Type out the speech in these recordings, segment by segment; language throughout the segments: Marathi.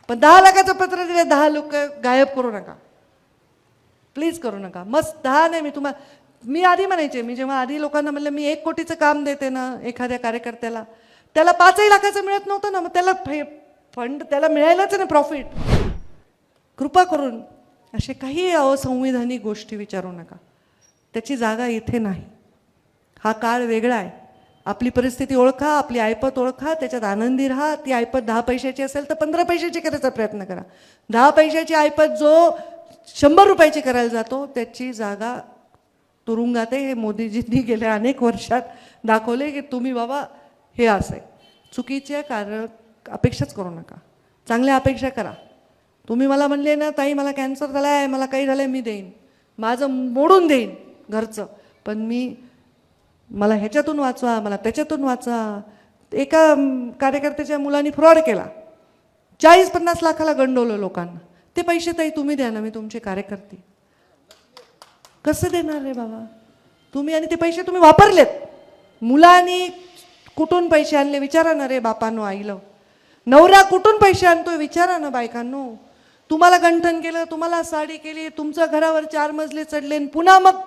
पण 10 लाखाचं पत्र दिले, 10 लोक गायब करू नका, प्लीज करू नका. मस्त 10 नाही, मी आधी म्हणायचे, मी जेव्हा आधी लोकांना म्हणलं मी 1 कोटीचं काम देते ना एखाद्या कार्यकर्त्याला, त्याला 5 लाखाचं मिळत नव्हतं ना, मग त्याला फंड त्याला मिळायलाच ना प्रॉफिट. कृपा करून असे काही असंविधानिक गोष्टी विचारू नका, त्याची जागा इथे नाही. हा काळ वेगळा आहे. आपली परिस्थिती ओळखा, आपली ऐपत ओळखा, त्याच्यात आनंदी राहा. ती ऐपत 10 पैशाची असेल तर 15 पैशाची करायचा प्रयत्न करा. 10 पैशाची ऐपत जो 100 रुपयाची करायला जातो त्याची जागा तुरुंगात आहे. हे मोदीजींनी गेल्या अनेक वर्षात दाखवले की तुम्ही बाबा हे असं आहे. चुकीच्या अपेक्षाच करू नका, चांगल्या अपेक्षा करा. तुम्ही मला म्हणले ना ताई मला कॅन्सर झाला आहे, मला काही झालं आहे, मी देईन, माझं मोडून देईन घरचं, पण मला ह्याच्यातून वाचवा, मला त्याच्यातून वाचवा. एका कार्यकर्त्याच्या मुलांनी फ्रॉड केला, 40-50 लाखाला गंडवलं लोकांना. ते पैसे ताई तुम्ही द्या ना, मी तुमचे कार्यकर्ते. कसं देणार रे बाबा तुम्ही? आणि ते पैसे तुम्ही वापरलेत. मुलांनी कुठून पैसे आणले विचारा ना रे बापांनो, आईलं. नवरा कुठून पैसे आणतोय विचारा ना बायकांनो. तुम्हाला गंठन केलं, तुम्हाला साडी केली, तुमचं घरावर 4 मजले चढले, पुन्हा मग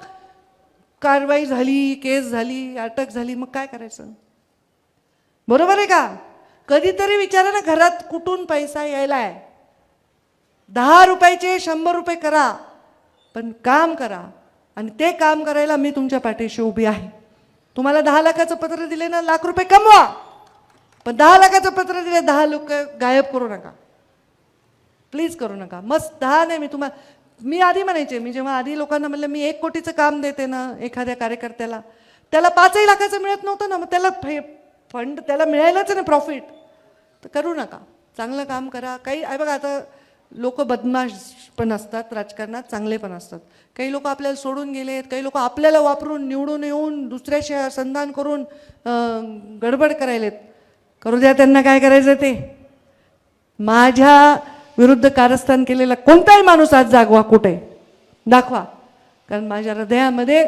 कारवाई झाली, केस झाली, अटक झाली, मग काय करायचं? बरोबर आहे का? कधीतरी विचारा ना घरात कुठून पैसा यायलाय. 10 रुपयाचे 100 रुपये करा, पण काम करा. आणि ते काम करायला मी तुमच्या पाठीशी उभी आहे. तुम्हाला 10 लाखाचं पत्र दिले ना, लाख रुपये कमवा, पण 10 लाखाचं पत्र दिले, 10 लोक गायब करू नका, प्लीज करू नका. मस्त 10 नाही, मी आधी म्हणायचे, मी जेव्हा आधी लोकांना म्हणलं मी 1 कोटीचं काम देते ना एखाद्या कार्यकर्त्याला, त्याला 5 लाखाचं मिळत नव्हतं ना, मग त्याला फंड त्याला मिळायलाच ना प्रॉफिट. तर करू नका, चांगलं काम करा. काही आहे बघा, आता लोक बदमाश पण असतात राजकारणात, चांगले पण असतात. काही लोक आपल्याला सोडून गेलेत, काही लोक आपल्याला वापरून निवडून येऊन दुसऱ्याशी संधान करून गडबड करायलेत. करू द्या त्यांना, काय करायचं ते. माझ्या विरुद्ध कारस्थान केलेला कोणताही माणूस आज जागवा कुठे दाखवा, कारण माझ्या हृदयामध्ये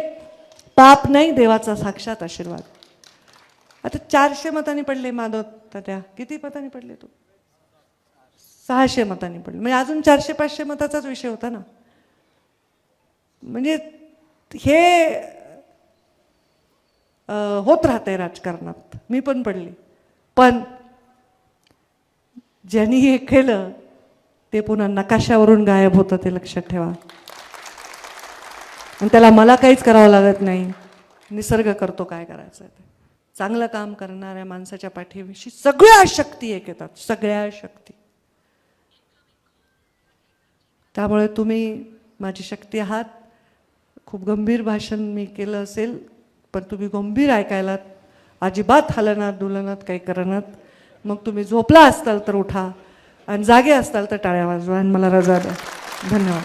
पाप नाही, देवाचा साक्षात आशीर्वाद. आता 400 मतांनी पडले माधव तात्या, किती मतांनी पडले? तू 600 मतांनी पडले, म्हणजे अजून 400-500 मताचाच विषय होता ना. म्हणजे हे होत राहतंय राजकारणात. मी पण पडली, पण ज्यांनी हे केलं ते पुन्हा नकाशावरून गायब होतं, ते लक्षात ठेवा. आणि त्याला मला काहीच करावं लागत नाही, निसर्ग करतो काय करायचं ते. चांगलं काम करणाऱ्या माणसाच्या पाठीविषयी सगळ्या शक्ती एक येतात, सगळ्या शक्ती. त्यामुळे तुम्ही माझी शक्ती आहात. खूप गंभीर भाषण मी केलं असेल, पण तुम्ही गंभीर ऐकायलात, अजिबात हलनात डुलनात काही करणात. मग तुम्ही झोपला असताल तर उठा, आणि जागे असताल तर टाळ्या वाजवा, आणि मला रजा द्या. धन्यवाद.